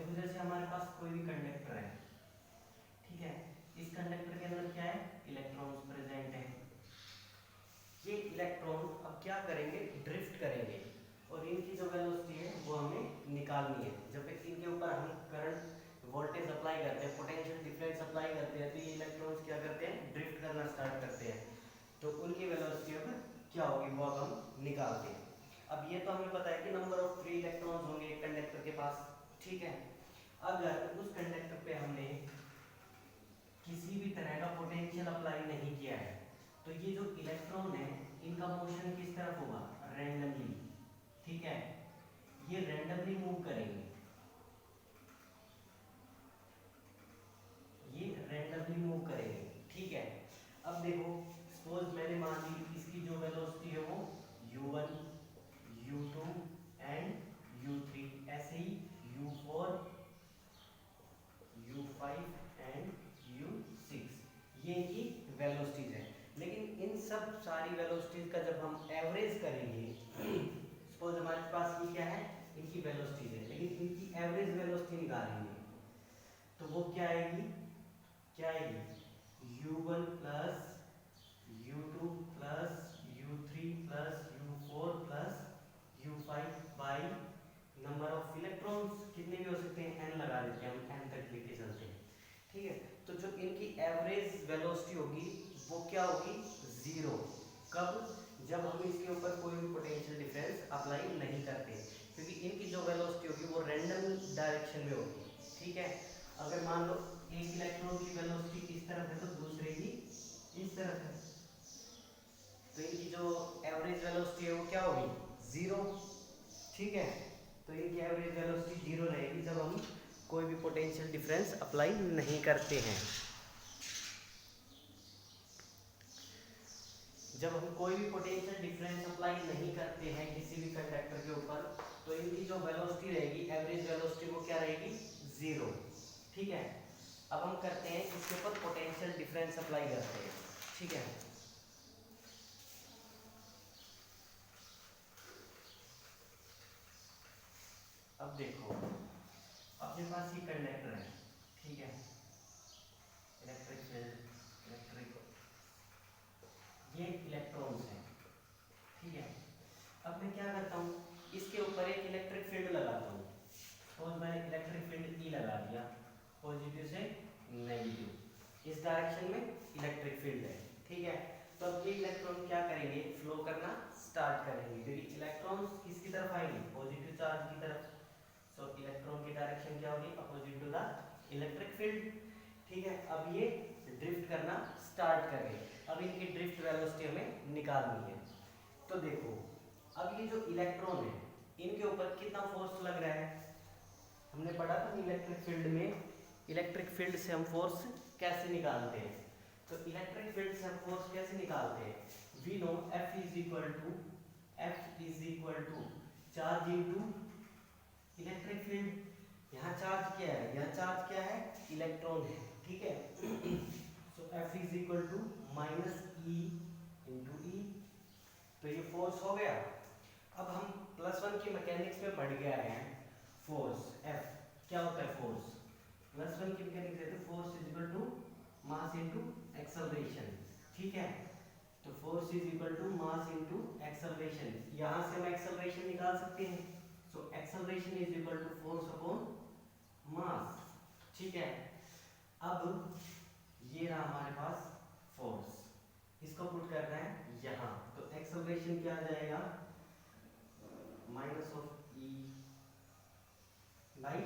देखो जैसे हमारे पास कोई भी कंडक्टर है, ठीक है, इस कंडक्टर के अंदर क्या है, इलेक्ट्रॉन्स प्रेजेंट है। ये इलेक्ट्रॉन अब क्या करेंगे, ड्रिफ्ट करेंगे और इनकी जो वेलोसिटी है वो हमें निकालनी है। जब इनके ऊपर हम करंट वोल्टेज अप्लाई करते हैं, पोटेंशियल डिफरेंस अप्लाई करते हैं, तो ये इलेक्ट्रॉन्स क्या करते हैं, ड्रिफ्ट करना स्टार्ट करते हैं। तो उनकी वेलोसिटी अब क्या होगी वो अब हम निकालते हैं। अब ये तो हमें पता है कि नंबर ऑफ फ्री इलेक्ट्रॉन्स होंगे एक कंडक्टर के पास, ठीक है। अगर उस कंडक्टर पे हमने किसी भी तरह का पोटेंशियल अप्लाई नहीं किया है, तो ये जो इलेक्ट्रॉन है इनका मोशन किस तरफ होगा, रैंडमली, ठीक है, ये रैंडमली मूव करेंगे, ये रैंडमली मूव करेंगे, ठीक है। अब देखो सपोज मैंने मान ली इसकी जो वेलोसिटी है वो u1 u2 एंड u3, ऐसे ही u4 u5 एंड u6, ये इनकी वेलोसिटीज है। लेकिन इन सब सारी वेलोसिटीज का जब हम एवरेज करेंगे, सपोज हमारे पास ये क्या है, इनकी वेलोसिटीज है, लेकिन इनकी एवरेज वेलोसिटी निकालेंगे तो वो क्या आएगी, क्या आएगी, u1 plus u2 plus u3 plus u4 plus u5 by number of electrons, कितने भी हो सकते हैं, n लगा देते हैं हम, n तक लेके चलते हैं, ठीक है। तो जो इनकी एवरेज वेलोसिटी होगी वो क्या होगी, जीरो। कब, जब हम इसके ऊपर कोई भी पोटेंशियल डिफरेंस अप्लाई नहीं करते, क्योंकि इनकी जो वेलोसिटी होगी वो रैंडम डायरेक्शन में होगी, ठीक है। अगर मान लो एक इलेक्ट्रॉन की वेलोसिटी इस तरफ है तो दूसरे की इस तरफ है, तो इनकी जो एवरेज वेलोसिटी है वो क्या होगी, जीरो, ठीक है। तो इनकी एवरेज वेलोसिटी जीरो रहेगी जब हम कोई भी पोटेंशियल डिफरेंस अप्लाई नहीं करते हैं। जब हम कोई भी पोटेंशियल डिफरेंस अप्लाई नहीं करते हैं किसी भी कंडक्टर के ऊपर, तो इनकी जो वेलोसिटी रहेगी, एवरेज वेलोसिटी, वो क्या रहेगी, जीरो, ठीक है। अब हम करते हैं इसके ऊपर पोटेंशियल डिफरेंस अप्लाई करते हैं, ठीक है। अब देखो अपने पास ये कंडक्टर है, ठीक है, इलेक्ट्रिक फील्ड, इलेक्ट्रिक, ये इलेक्ट्रॉन्स हैं, ठीक है। अब मैं क्या करता हूँ, इसके ऊपर एक इलेक्ट्रिक फील्ड लगाता हूँ। सपोज मैंने इलेक्ट्रिक फील्ड ई लगा दिया, पॉजिटिव से नेगेटिव, इस डायरेक्शन में इलेक्ट्रिक फील्ड है, ठीक है। तो अब ये इलेक्ट्रॉन क्या करेंगे, फ्लो करना स्टार्ट करेंगे, क्योंकि इलेक्ट्रॉन्स किसकी तरफ आएंगे, पॉजिटिव चार्ज की तरफ। सो इलेक्ट्रॉन की डायरेक्शन क्या होगी, opposite to the electric field, ठीक है। अब ये ड्रिफ्ट करना स्टार्ट करेंगे, अब इनकी ड्रिफ्ट वेलोसिटी हमें निकालनी है। तो देखो अब ये जो इलेक्ट्रॉन है इनके ऊपर कितना फोर्स लग रहा है, हमने पढ़ा था इलेक्ट्रिक फील्ड में, इलेक्ट्रिक फील्ड से हम फोर्स कैसे निकालते हैं। तो इलेक्ट्रिक फील्ड से हम फोर्स कैसे निकालते हैं, we know F is equal to charge into electric field. यहाँ चार्ज क्या है, यहाँ चार्ज क्या है, इलेक्ट्रॉन है, ठीक है। So F is equal to minus E into E, तो ये फोर्स हो गया। अब हम +1 की मैकेनिक्स में पढ़ के आए हैं, फोर्स F क्या होता है, फोर्स +1 की मैकेनिक्स है, तो force is equal to mass into acceleration, ठीक है। तो force is equal to mass into acceleration, यहाँ से हम एक्सेलरेशन निकाल सकते हैं। So acceleration is equal to force upon mass, ठीक है। अब ये रहा हमारे पास फोर्स, इसको पुट करना है यहाँ, तो एक्सेलरेशन क्या आ जाएगा, minus of E by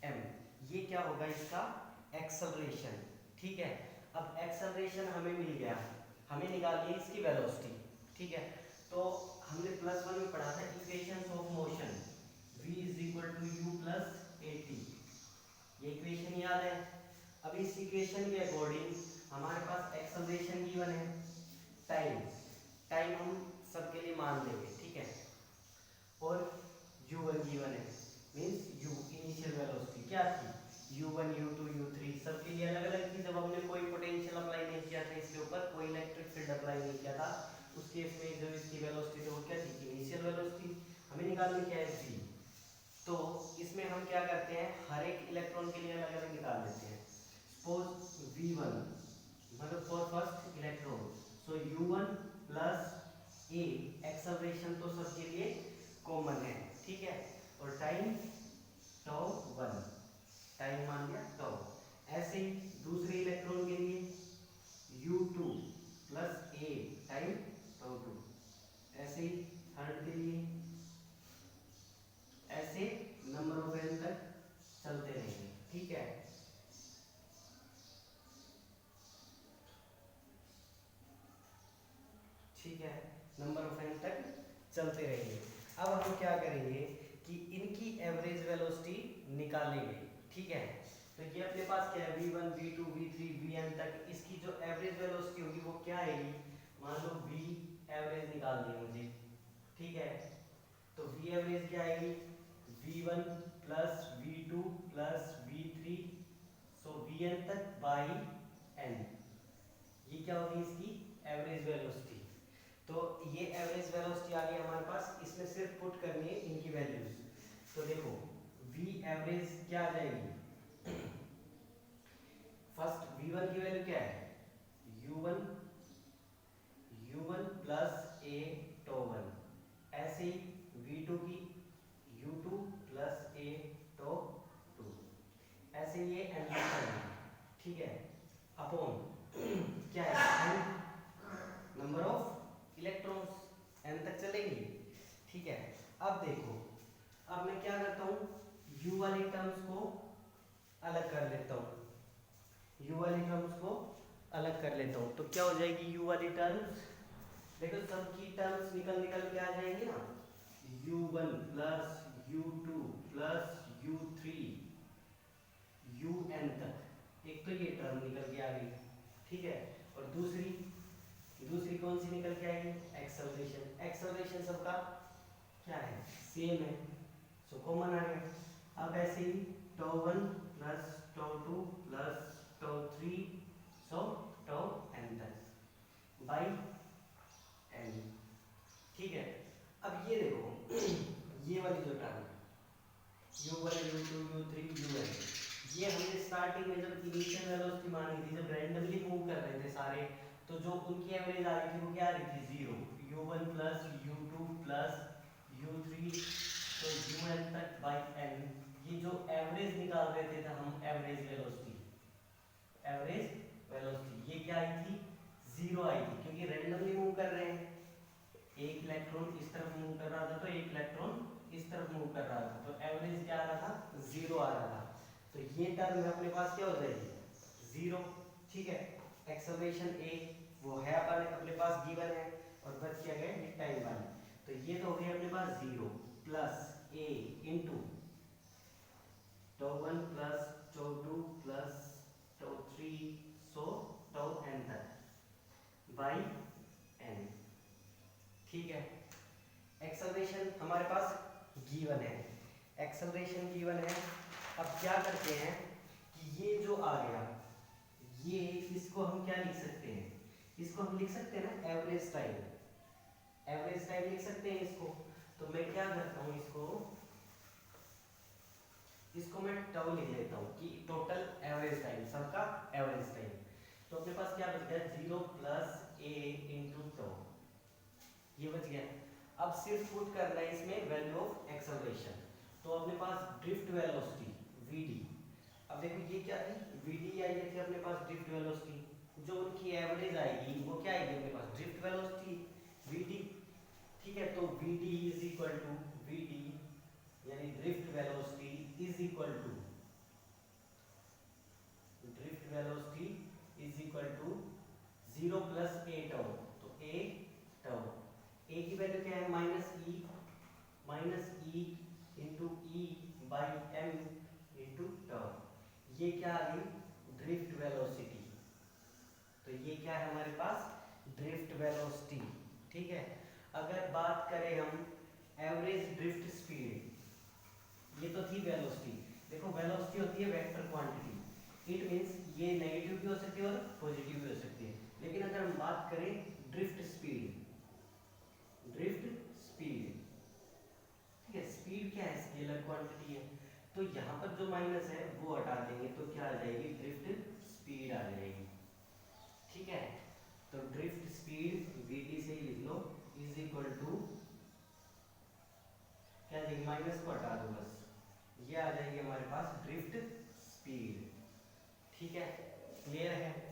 M, ये क्या होगा इसका एक्सेलरेशन, ठीक है। अब एक्सेलरेशन हमें मिल गया, हमें निकालनी है इसकी वेलोसिटी, ठीक है। तो हमने +1 में पढ़ा था equations of motion, v is equal to U plus at, ये इक्वेशन याद है। अब इस इक्वेशन के अकॉर्डिंग हमारे पास एक्सेलरेशन गिवन है, टाइम, टाइम हम सबके लिए मान लेंगे, ठीक है, और u1 गिवन है, मींस u इनिशियल वेलोसिटी क्या थी, u1 u2 u3 सबके लिए अलग अलग थी। जब हमने कोई पोटेंशियल अप्लाई नहीं किया था इसके ऊपर, कोई इलेक्ट्रिक फील्ड अप्लाई नहीं किया था, उस केस में जो इसकी वेलोसिटी थी वो क्या थी, इनिशियल वेलोसिटी, हमें निकालनी क्या है v। तो इसमें हम क्या करते हैं, हर एक इलेक्ट्रॉन के लिए अलग अलग निकाल देते हैं। सपोज v1 मतलब for first electron, so u1 plus a, acceleration तो सबके लिए कॉमन है, ठीक है, और टाइम टाउ 1, टाइम मान लिया टाउ। ऐसे ही दूसरे इलेक्ट्रॉन के लिए u2 plus a, time tau 2। ऐसे ही थर्ड के लिए, ऐसे नंबर ऑफ n तक चलते रहेंगे, ठीक है। ठीक है, नंबर ऑफ n तक चलते रहेंगे। अब हम क्या करेंगे कि इनकी एवरेज वेलोसिटी निकालेंगे, ठीक है। तो ये अपने पास क्या है, v1 v2 v3 vn तक, इसकी जो एवरेज वेलोसिटी होगी वो क्या आएगी, मान लो v एवरेज निकालनी है मुझे, ठीक है। तो v एवरेज क्या आएगी, v1 plus v2 plus v3, सो vn तक बाई n, ये क्या होगी इसकी एवरेज वेलोसिटी। तो ये एवरेज वेलोसिटी आ गई हमारे पास, इसमें सिर्फ पुट करनी है इनकी वैल्यूज। तो देखो v एवरेज क्या आ जाएगी, फर्स्ट v1 की वैल्यू क्या है, u1 प्लस a टो 1, ऐसे ही v2 की u2 प्लस a टो 2, ऐसे ये n तक चलेगी, ठीक है, अपॉन क्या है n number of electrons, n तक चलेंगे, ठीक है। अब देखो, अब मैं क्या करता हूँ, u वाली टर्म्स को अलग कर लेता हूँ, u वाली टर्म्स को अलग कर लेता हूँ। तो क्या हो जाएगी u वाली टर्म्स, देखो सबकी टर्म्स निकल निकल के आ जाएंगे ना, u1 plus u2 plus u3 un तक, एक तो ये टर्म निकल के आ गई, ठीक है। और दूसरी कौन सी निकल के आएगी, एक्सेलरेशन, एक्सेलरेशन सबका क्या है, सेम है, सो कॉमन आ गया। अब ऐसे ही टो 1 plus to 2 plus to 3, so to n तक बाई n, ठीक है। अब ये देखो ये वाली जो term u1 u2 u3 un, ये हमने स्टार्टिंग में जब इनिशियल वेलोसिटी मानी थी, जब रैंडमली मूव कर रहे थे सारे, तो जो उनकी एवरेज आ रही थी वो क्या आ रही थी, 0, u1 plus u2 plus u3, तो un तक बाई n, ये जो एवरेज निकाल रहे थे हम, एवरेज वेलोसिटी, ये क्या आई थी, 0 आई थी, क्योंकि रैंडमली मूव कर रहे हैं, एक इलेक्ट्रॉन इस तरफ मूव कर रहा था तो एक इलेक्ट्रॉन इस तरफ मूव कर रहा था, तो एवरेज क्या आ रहा था, 0 आ रहा था। तो ये टर्म अपने पास क्या हो जाएगी, 0, ठीक है। एक्सेलरेशन a वो है अपने पास गिवन है, और बच क्या गया ये टाइम वाली, तो ये तो हो गया अपने पास 0 plus a into tau 1 plus to 2 plus to 3, so to n तक बाई n, ठीक है। एक्सेलरेशन हमारे पास गिवन है, एक्सेलरेशन गिवन है। अब क्या करते हैं कि ये जो आ गया, ये इसको हम क्या लिख सकते हैं, इसको हम लिख सकते हैं ना एवरेज टाइम, एवरेज टाइम लिख सकते हैं इसको। तो मैं क्या करता हूँ, इसको मैं टाउ लिख लेता हूँ कि टोटल एवरेज टाइम, सबका एवरेज टाइम। तो अपने पास क्या बच गया, 0 प्लस a इंटू टाउ, ये बच गया। अब सिर्फ पुट करना है इसमें वैल्यू ऑफ एक्सेलरेशन, तो अपने पास ड्रिफ्ट वेलोसिटी vd, अब देखो ये क्या थी, vd आई थी अपने पास ड्रिफ्ट वेलोसिटी, जो उनकी एवरेज आएगी वो क्या आएगी अपने पास, ड्रिफ्ट वेलोसिटी vd, ठीक है। तो vd is equal to vd यानी drift velocity is equal to, drift velocity is equal to 0 plus a tau, तो a टाउ, a की वैल्यू क्या है, minus E into E by M into tau, ये क्या आ गई ड्रिफ्ट वेलोसिटी। तो ये क्या है हमारे पास, ड्रिफ्ट वेलोसिटी, ठीक है। अगर बात करें हम एवरेज ड्रिफ्ट स्पीड, ये तो थी वेलोसिटी, देखो वेलोसिटी होती है वेक्टर क्वांटिटी, इट मींस ये नेगेटिव भी हो सकती है और पॉजिटिव भी हो सकती है। लेकिन अगर हम बात करें ड्रिफ्ट स्पीड, ठीक है, स्पीड क्या है, स्केलर क्वांटिटी है। तो यहाँ पर जो माइनस है वो हटा देंगे तो क्या आ जाएगी, ड्रिफ्ट स्पीड आ जाएगी। ठीक है, तो ड्रिफ्ट स्पीड vt से ही लिख लो इज इक्वल टू क्या देंगे, माइनस को हटा दो बस, ये आ जाएगी हमारे पास ड्रिफ्ट स्पीड। ठीक है, क्लियर है।